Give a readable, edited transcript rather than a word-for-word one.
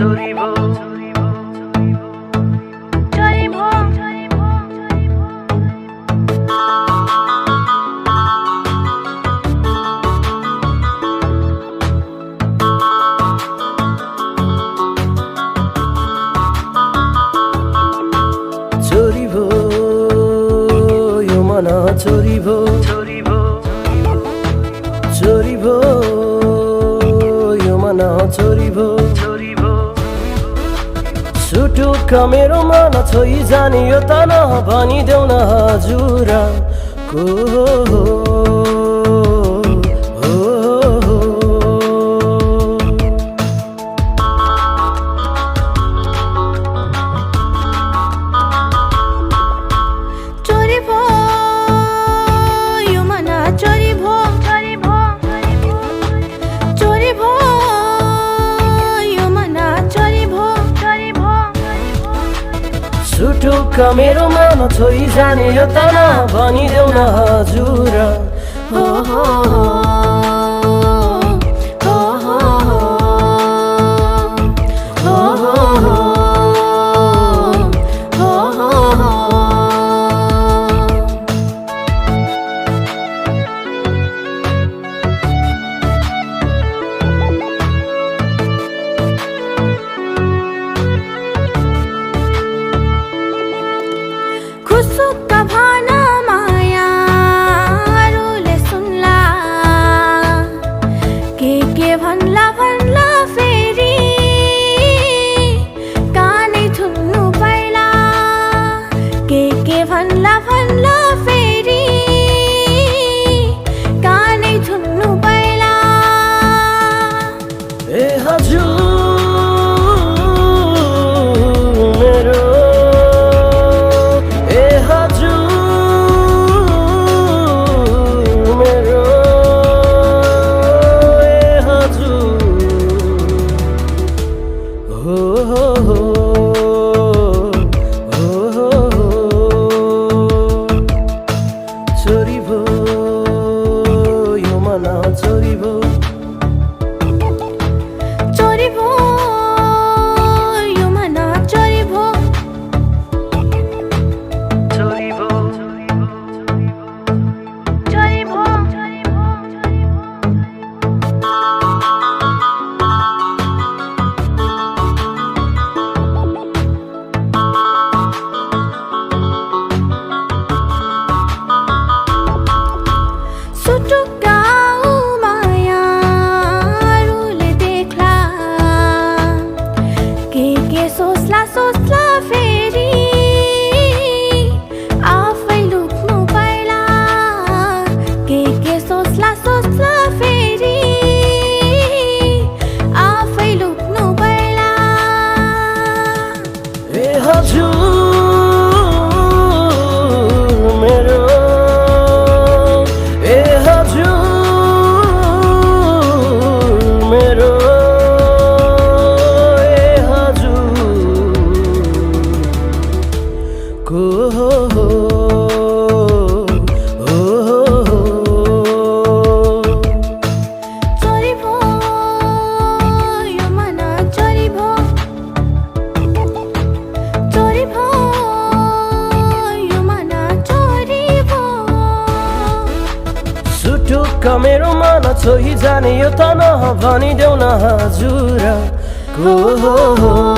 चोरी भो चोरी भो यो मन चोरी भो चोरी भो यो मन चोरी भो सुटुक्क मेरो मन छोइ जाने यो त नभनिदेऊ न हजुर को हो सुटुक्क मेरो मन छोइ जाने यो त नभनिदेऊ न हजुर हो हो खुसुक्क भाना मायाहरूले सुन्ला के भन्ला भन्ला फेरि कानै थुन्नु पर्ला के भन्ला भन्ला फेरि कानै थुन्नु पर्ला ए हजुर चोरी भो यो मन चोरी भो चोरी भो यो मन चोरी भो चोरी भो चोरी भो सुटुक्क मायाहरूले देख्ला के सोच्ला सोच्ला फेरि आफै लुक्नु पर्ला के सोच्ला सोच्ला फेरि आफै लुक्नु पर्ला ए हजुर मेरो चोरी भो यो मन चोरी भो चोरी भो यो मन चोरी भो सुटुक्क मेरो मन छोइ जाने यो त नभनिदेऊ न हजुर को हो